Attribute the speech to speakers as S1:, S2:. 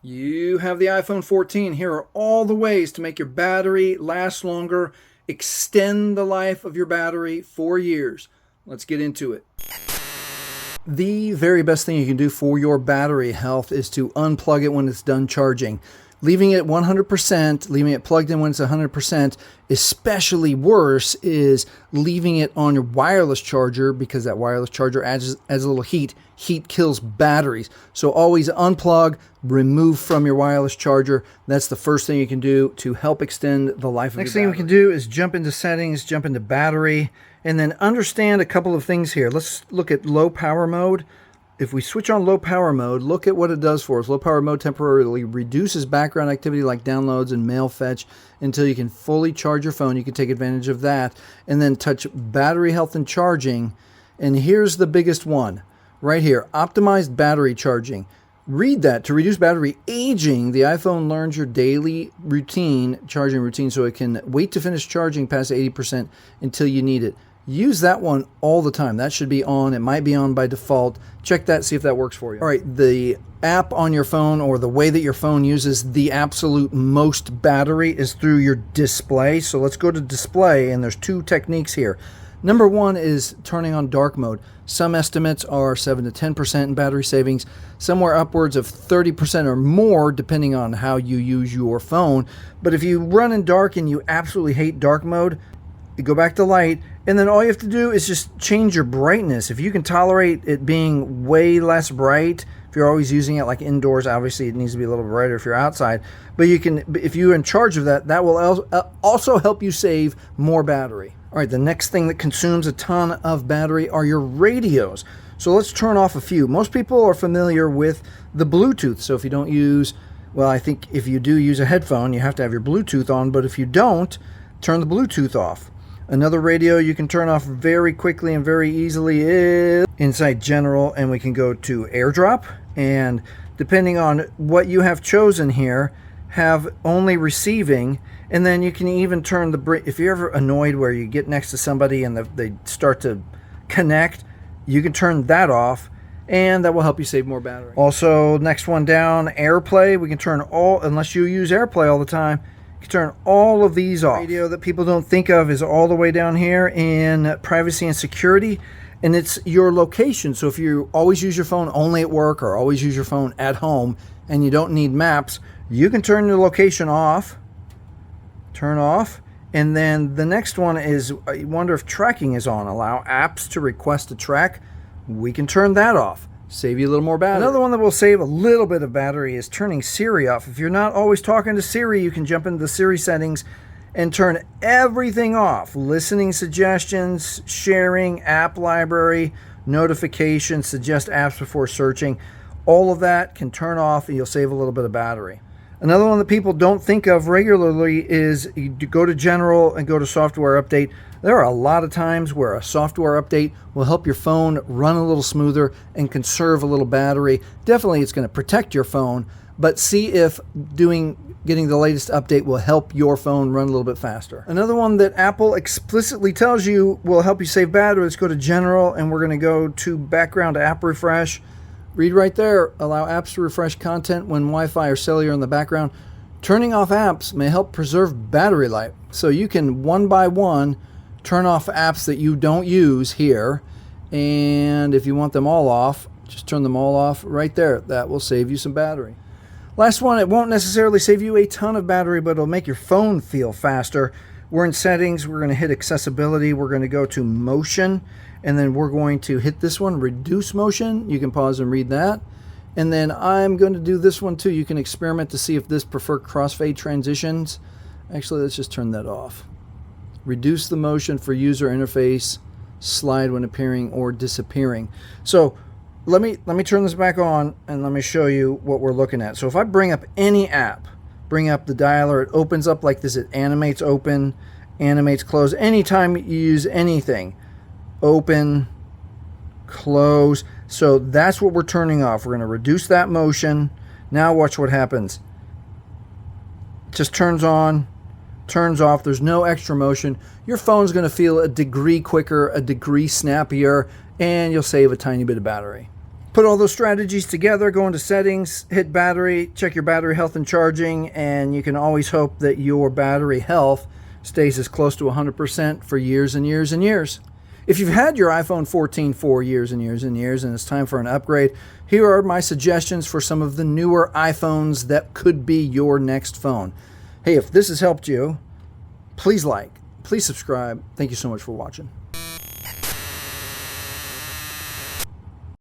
S1: You have the iPhone 14. Here are all the ways to make your battery last longer, extend the life of your battery for years. Let's get into it. The very best thing you can do for your battery health is to unplug it when it's done charging. Leaving it 100%, leaving it plugged in when it's 100%, especially worse is leaving it on your wireless charger, because that wireless charger adds a little heat. Heat kills batteries. So always unplug, remove from your wireless charger. That's the first thing you can do to help extend the life of your battery. Next thing we can do is jump into settings, jump into battery, and then understand a couple of things here. Let's look at low power mode. If we switch on low power mode, look at what it does for us. Low power mode temporarily reduces background activity like downloads and mail fetch until you can fully charge your phone. You can take advantage of that. And then touch battery health and charging. And here's the biggest one right here, optimized battery charging. Read that. To reduce battery aging, the iPhone learns your daily routine, charging routine, so it can wait to finish charging past 80% until you need it. Use that one all the time. That should be on. It might be on by default. Check that, see if that works for you. All right, the app on your phone, or the way that your phone uses the absolute most battery, is through your display. So let's go to display, and there's two techniques here. Number one is turning on dark mode. Some estimates are 7 to 10% in battery savings, somewhere upwards of 30% or more, depending on how you use your phone. But if you run in dark and you absolutely hate dark mode, you go back to light, and then all you have to do is just change your brightness. If you can tolerate it being way less bright, if you're always using it like indoors, obviously it needs to be a little brighter if you're outside. But you can, if you're in charge of that, that will also help you save more battery. All right, the next thing that consumes a ton of battery are your radios. So let's turn off a few. Most people are familiar with the Bluetooth. So if you don't use, well, I think if you do use a headphone, you have to have your Bluetooth on. But if you don't, turn the Bluetooth off. Another radio you can turn off very quickly and very easily is inside general, and we can go to AirDrop, and depending on what you have chosen here, have only receiving, and then you can even turn the, if you're ever annoyed where you get next to somebody and they start to connect, you can turn that off, and that will help you save more battery. Also, next one down, AirPlay, we can turn all, unless you use AirPlay all the time, you can turn all of these off. Radio that people don't think of is all the way down here in privacy and security, and it's your location. So if you always use your phone only at work, or always use your phone at home, and you don't need maps, you can turn your location off, turn off. And then the next one is, you wonder if tracking is on. Allow apps to request a track. We can turn that off. Save you a little more battery. Another one that will save a little bit of battery is turning Siri off. If you're not always talking to Siri, you can jump into the Siri settings and turn everything off. Listening suggestions, sharing, app library, notifications, suggest apps before searching. All of that can turn off, and you'll save a little bit of battery. Another one that people don't think of regularly is you go to General and go to Software Update. There are a lot of times where a software update will help your phone run a little smoother and conserve a little battery. Definitely it's going to protect your phone, but see if getting the latest update will help your phone run a little bit faster. Another one that Apple explicitly tells you will help you save battery, let's go to General, and we're going to go to Background App Refresh. Read right there, allow apps to refresh content when Wi-Fi or cellular in the background. Turning off apps may help preserve battery life. So you can, one by one, turn off apps that you don't use here. And if you want them all off, just turn them all off right there. That will save you some battery. Last one, it won't necessarily save you a ton of battery, but it'll make your phone feel faster. We're in settings, we're going to hit accessibility, we're going to go to motion, and then we're going to hit this one, reduce motion. You can pause and read that. And then I'm going to do this one too. You can experiment to see if this prefer crossfade transitions. Actually, let's just turn that off. Reduce the motion for user interface, slide when appearing or disappearing. So let me turn this back on, and let me show you what we're looking at. So if I bring up any app, bring up the dialer, it opens up like this. It animates open, animates close. Anytime you use anything, open, close. So that's what we're turning off. We're going to reduce that motion. Now watch what happens. It just turns on, turns off. There's no extra motion. Your phone's going to feel a degree quicker, a degree snappier, and you'll save a tiny bit of battery. Put all those strategies together, go into settings, hit battery, check your battery health and charging, and you can always hope that your battery health stays as close to 100% for years and years and years. If you've had your iPhone 14 for years and years and years and it's time for an upgrade, here are my suggestions for some of the newer iPhones that could be your next phone. Hey, if this has helped you, please like, please subscribe. Thank you so much for watching.